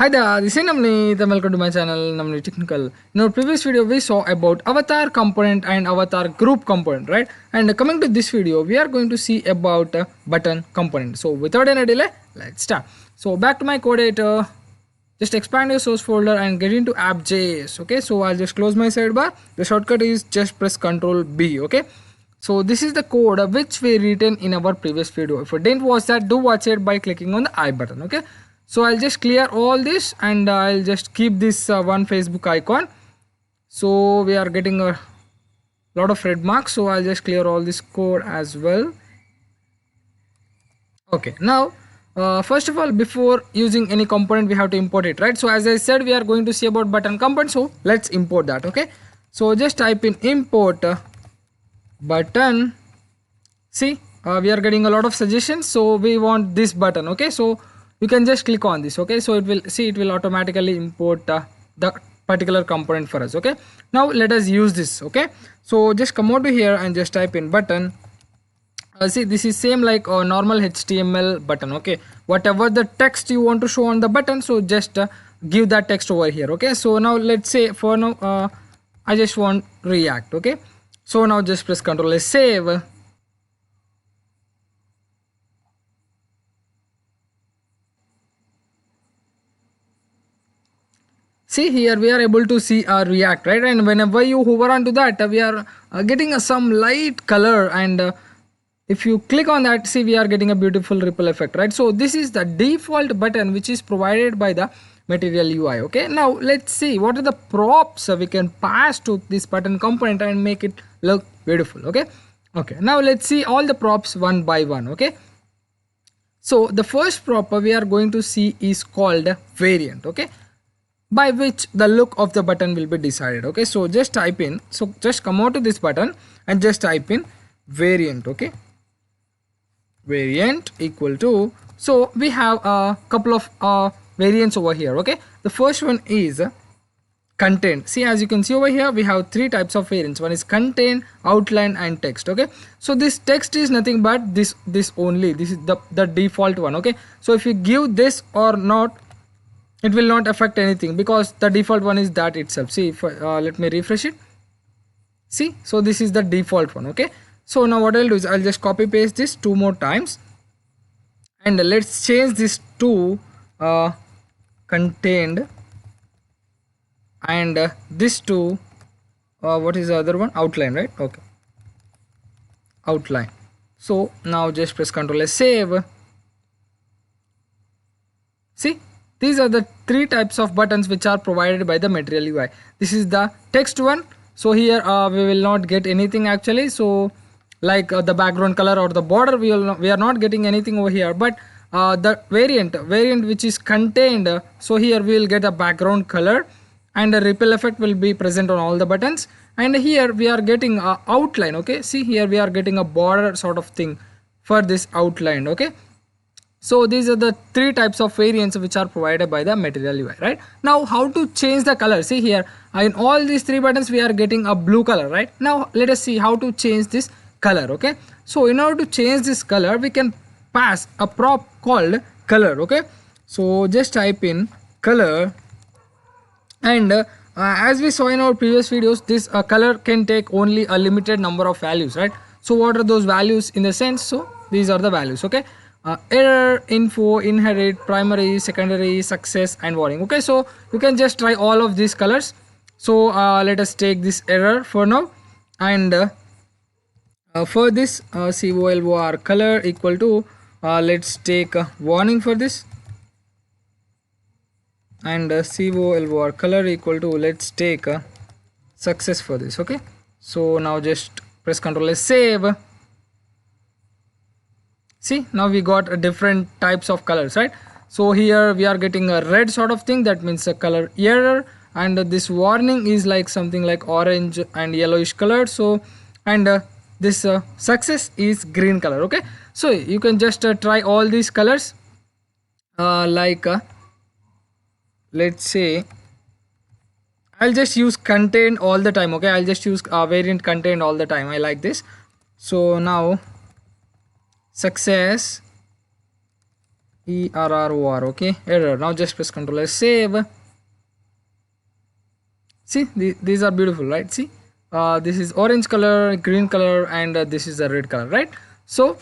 Hi there, this is Namni. Welcome to my channel Namni Technical. In our previous video, we saw about avatar component and avatar group component, right? And coming to this video, we are going to see about button component. So without any delay, let's start. So back to my code editor, just expand your source folder and get into app.js. Okay, so I'll just close my sidebar. The shortcut is just press Ctrl B. Okay. So this is the code which we written in our previous video. If you didn't watch that, do watch it by clicking on the I button. Okay. So I'll just clear all this and I'll just keep this one Facebook icon. So we are getting a lot of red marks. So I'll just clear all this code as well. Okay, now first of all, before using any component, we have to import it, right? So as I said, we are going to see about button component. So let's import that. Okay, so just type in import button. See, we are getting a lot of suggestions. So we want this button. Okay, so you can just click on this. Okay, so it will automatically import the particular component for us. Okay, now let us use this. Okay, so just come out to here and just type in button. See, this is same like a normal HTML button. Okay, whatever the text you want to show on the button, so just give that text over here. Okay, so now let's say for now I just want React. Okay, so now just press Ctrl S, save. See, here we are able to see our React, right? And whenever you hover onto that, we are getting some light color, and if you click on that, see, we are getting a beautiful ripple effect, right? So this is the default button which is provided by the Material UI. Okay, now let's see what are the props we can pass to this button component and make it look beautiful. Okay, now let's see all the props one by one. Okay, so the first prop we are going to see is called variant. Okay, by which the look of the button will be decided. Okay, so just type in, so just come out to this button and just type in variant. Okay, variant equal to, so we have a couple of variants over here. Okay, the first one is content. See, as you can see over here, we have three types of variants. One is content, outline, and text. Okay, so this text is nothing but this only, this is the default one. Okay, so if you give this or not, it will not affect anything because the default one is that itself. See, if let me refresh it. See, so this is the default one. Okay, so now what I'll do is I'll just copy paste this two more times and let's change this to contained, and this to what is the other one, outline, right? Okay, outline. So now just press Ctrl S, save. See, these are the three types of buttons which are provided by the Material UI. This is the text one. So here we will not get anything actually. So like the background color or the border, we are not getting anything over here. But the variant which is contained, so here we will get a background color and a ripple effect will be present on all the buttons. And here we are getting a outline. Okay, see, here we are getting a border sort of thing for this outline. Okay, so these are the three types of variants which are provided by the Material UI, right? Now how to change the color? See here, in all these three buttons we are getting a blue color, right? Now let us see how to change this color. Okay, so in order to change this color, we can pass a prop called color. Okay, so just type in color, and as we saw in our previous videos, this color can take only a limited number of values, right? So what are those values in the sense? So these are the values. Okay, error, info, inherit, primary, secondary, success, and warning. Okay, so you can just try all of these colors. So let us take this error for now, and for this color color equal to, let's take warning for this, and color equal to, let's take success for this. Okay, so now just press Ctrl S, save. See, now we got different types of colors, right? So here we are getting a red sort of thing, that means a color error, and this warning is like something like orange and yellowish color. So and this success is green color. Okay, so you can just try all these colors, like let's say I'll just use contain all the time. Okay, I'll just use variant contain all the time. I like this. So now success error, okay, error. Now just press Ctrl S, save. See, these are beautiful, right? See, this is orange color, green color, and this is the red color, right? So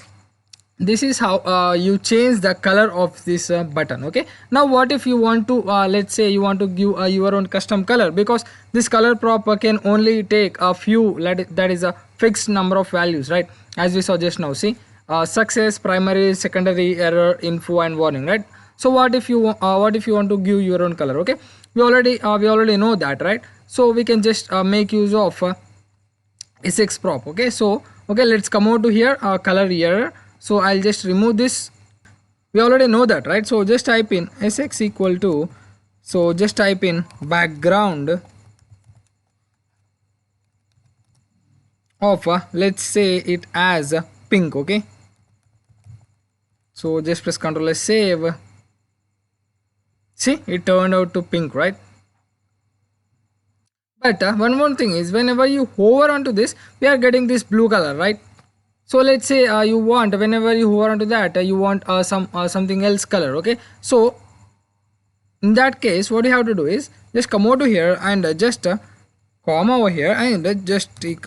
this is how you change the color of this button. Okay, now what if you want to let's say you want to give your own custom color, because this color prop can only take a few, that is a fixed number of values, right? As we saw just now. See, success, primary, secondary, error, info, and warning, right? So what if you want to give your own color? Okay, we already know that, right? So we can just make use of sx prop. Okay, so okay, let's come over to here, color error. So I'll just remove this. We already know that, right? So just type in sx equal to, so just type in background of let's say it as pink. Okay, so just press Ctrl S, save. See, it turned out to pink, right? But one more thing is, whenever you hover onto this, we are getting this blue color, right? So let's say you want, whenever you hover onto that, you want something else color. Okay, so in that case, what you have to do is just come over to here and just comma over here, and just take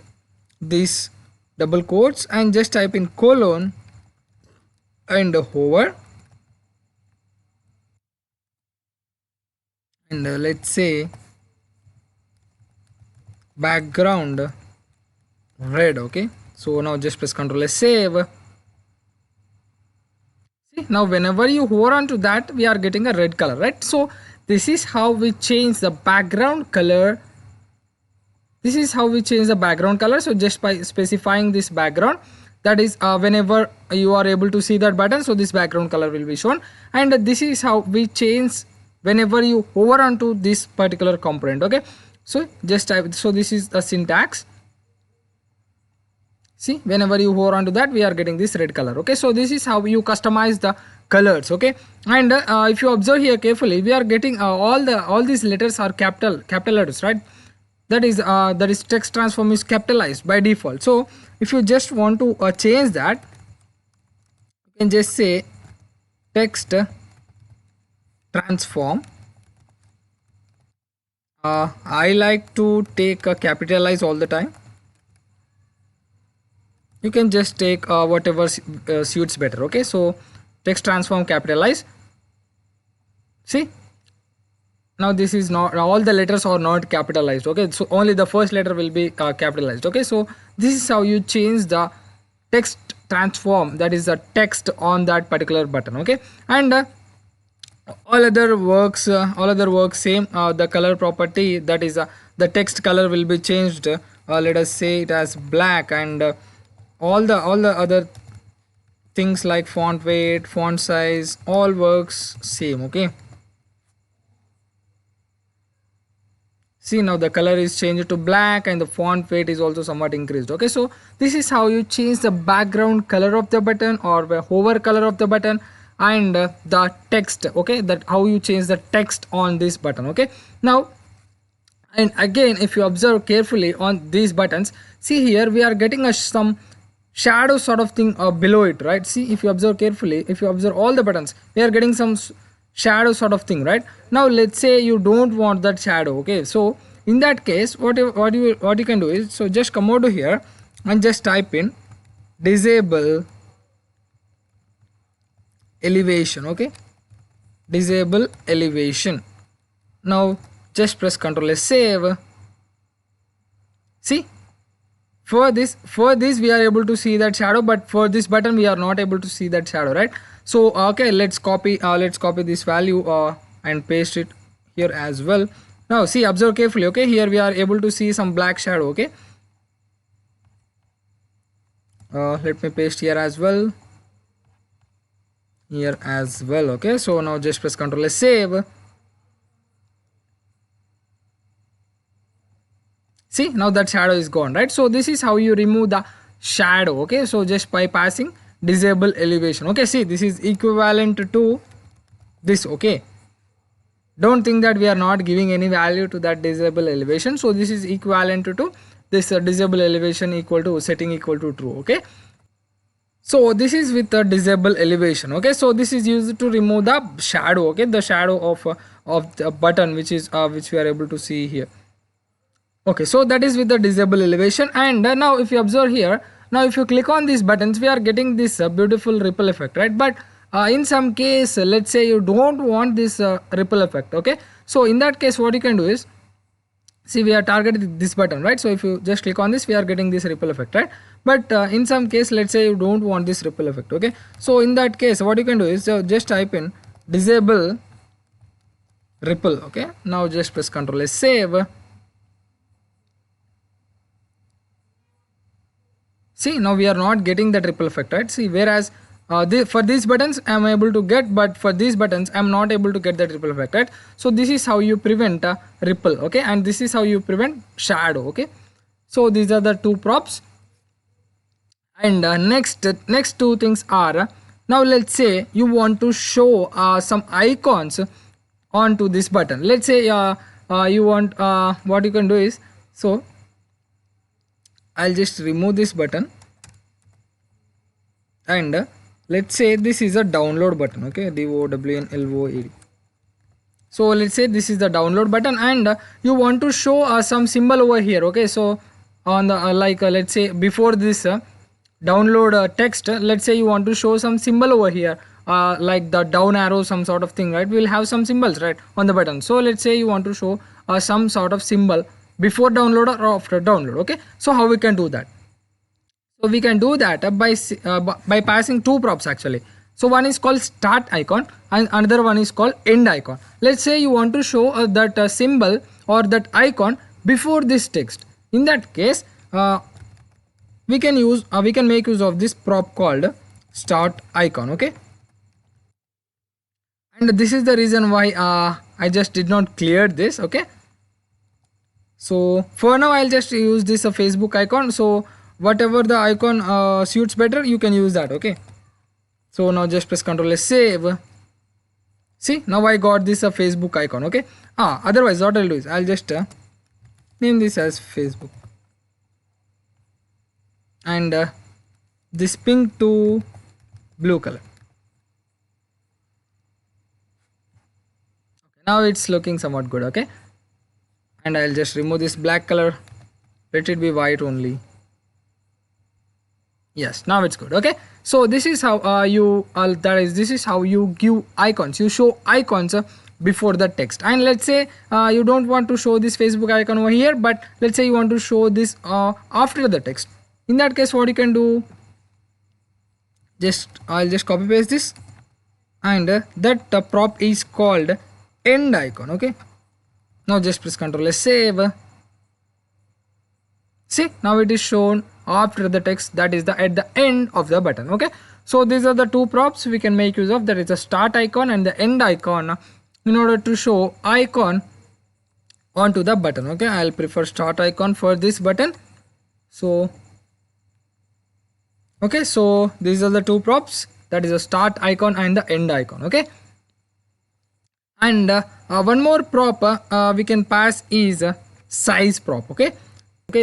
these double quotes and just type in colon and hover, and let's say background red. Okay, so now just press Ctrl S, save. See, now whenever you hover onto that, we are getting a red color, right? So this is how we change the background color. This is how we change the background color. So just by specifying this background, that is whenever you are able to see that button, so this background color will be shown. And this is how we change whenever you hover onto this particular component. Okay, so just type, so this is the syntax. See, whenever you hover onto that, we are getting this red color. Okay, so this is how you customize the colors. Okay, and if you observe here carefully, we are getting all these letters are capital letters, right? That is text transform is capitalized by default. So if you just want to change that, you can just say text transform. I like to take capitalize all the time. You can just take whatever suits better. Okay, so text transform capitalize. See, now this is not, all the letters are not capitalized. Okay, so only the first letter will be capitalized. Okay, so this is how you change the text transform, that is the text on that particular button. Okay, and all other works same. The color property, that is the text color will be changed. Let us say it as black, and all the other things like font weight, font size, all works same. Okay, see, now the color is changed to black and the font weight is also somewhat increased. Okay, so this is how you change the background color of the button, or the hover color of the button, and the text. Okay, that how you change the text on this button. Okay, now, and again, if you observe carefully on these buttons, see here we are getting some shadow sort of thing below it, right? See, if you observe carefully, if you observe all the buttons, we are getting some shadow sort of thing, right? Now let's say you don't want that shadow. Okay, so in that case, what you can do is, so just come over to here and just type in disable elevation. Okay, disable elevation. Now just press Ctrl S, save. See, for this we are able to see that shadow, but for this button we are not able to see that shadow, right? So okay, let's copy this value and paste it here as well. Now see, observe carefully. Okay, here we are able to see some black shadow. Okay, let me paste here as well, okay, so now just press Ctrl S, save. See, now that shadow is gone, right? So this is how you remove the shadow. Okay, so just by passing disable elevation. Okay, see, this is equivalent to this. Okay, don't think that we are not giving any value to that disable elevation. So this is equivalent to this disable elevation equal to setting equal to true. Okay, So this is with the disable elevation. Okay, so this is used to remove the shadow. Okay, the shadow of the button, which we are able to see here. Okay, so that is with the disable elevation. And now if you observe here, now if you click on these buttons, we are getting this beautiful ripple effect, right? But in some case, let's say you don't want this ripple effect. Okay, so in that case what you can do is, see, we are targeting this button, right? So if you just click on this, we are getting this ripple effect, right? But in some case, let's say you don't want this ripple effect. Okay, so in that case what you can do is, just type in disable ripple. Okay, now just press Ctrl S, save. See, now we are not getting that ripple effect, right? See, whereas for these buttons I am able to get, but for these buttons I am not able to get that ripple effect, right? So this is how you prevent ripple. Okay, and this is how you prevent shadow. Okay, so these are the two props. And next two things are, now let's say you want to show some icons onto this button. Let's say you want, what you can do is, so I'll just remove this button, and let's say this is a download button. Okay, DOWNLOAD. So let's say this is the download button, and you want to show some symbol over here. Okay, so on the let's say before this download text, let's say you want to show some symbol over here, like the down arrow, some sort of thing, right? We'll have some symbols, right, on the button. So let's say you want to show some sort of symbol before download or after download. Okay, so how we can do that? So we can do that by passing two props actually. So one is called start icon and another one is called end icon. Let's say you want to show that symbol or that icon before this text. In that case, we can make use of this prop called start icon. Okay, and this is the reason why I just did not clear this. Okay, so for now I'll just use this Facebook icon. So whatever the icon suits better, you can use that. Okay, so now just press Ctrl S, save. See, now I got this Facebook icon. Okay, otherwise what I'll do is I'll just name this as Facebook, and this pink to blue color. Okay, now it's looking somewhat good. Okay, and I'll just remove this black color, let it be white only. Yes, now it's good. Okay, so this is how this is how you give icons. You show icons before the text. And let's say you don't want to show this Facebook icon over here, but let's say you want to show this after the text. In that case, what you can do, I'll just copy paste this, and that prop is called end icon. Okay, now just press Ctrl S, save. See, now it is shown after the text, that is at the end of the button. Okay, so these are the two props we can make use of, that is the start icon and the end icon, in order to show icon onto the button. Okay, I'll prefer start icon for this button. So okay, so these are the two props, that is a start icon and the end icon. Okay, and one more prop we can pass is size prop. Okay,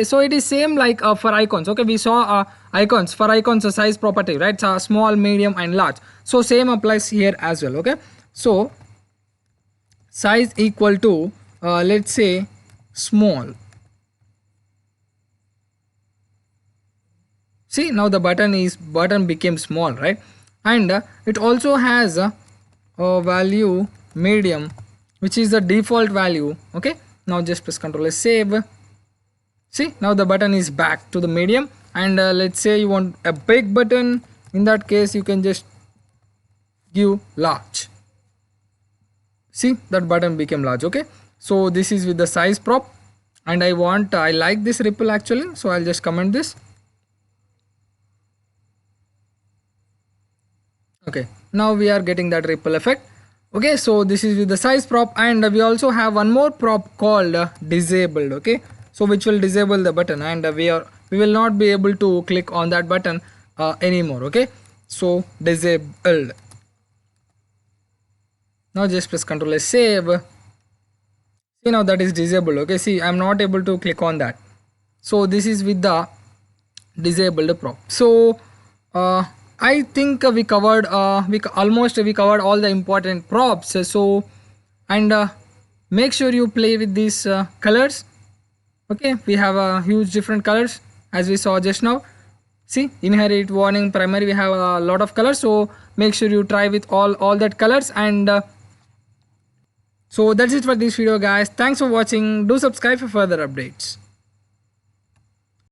so it is same like for icons. Okay, we saw icons, for icons a size property, right? Small, medium and large. So same applies here as well. Okay, so size equal to let's say small. See, now the button became small, right? And it also has a value medium, which is the default value. Okay, now just press Ctrl S, save. See, now the button is back to the medium. And let's say you want a big button. In that case, you can just give large. See, that button became large. Okay, so this is with the size prop, and I like this ripple actually, so I'll just comment this. Okay, now we are getting that ripple effect. Okay, so this is with the size prop, and we also have one more prop called disabled. Okay, so which will disable the button, and we will not be able to click on that button anymore. Okay, so disabled. Now just press Ctrl S, save. See, now that is disabled. Okay, see, I'm not able to click on that. So this is with the disabled prop. So I think we covered almost we covered all the important props. So and make sure you play with these colors. Okay, we have a huge different colors as we saw just now. See, inherit, warning, primary, we have a lot of colors. So make sure you try with all that colors. And so that's it for this video, guys. Thanks for watching. Do subscribe for further updates.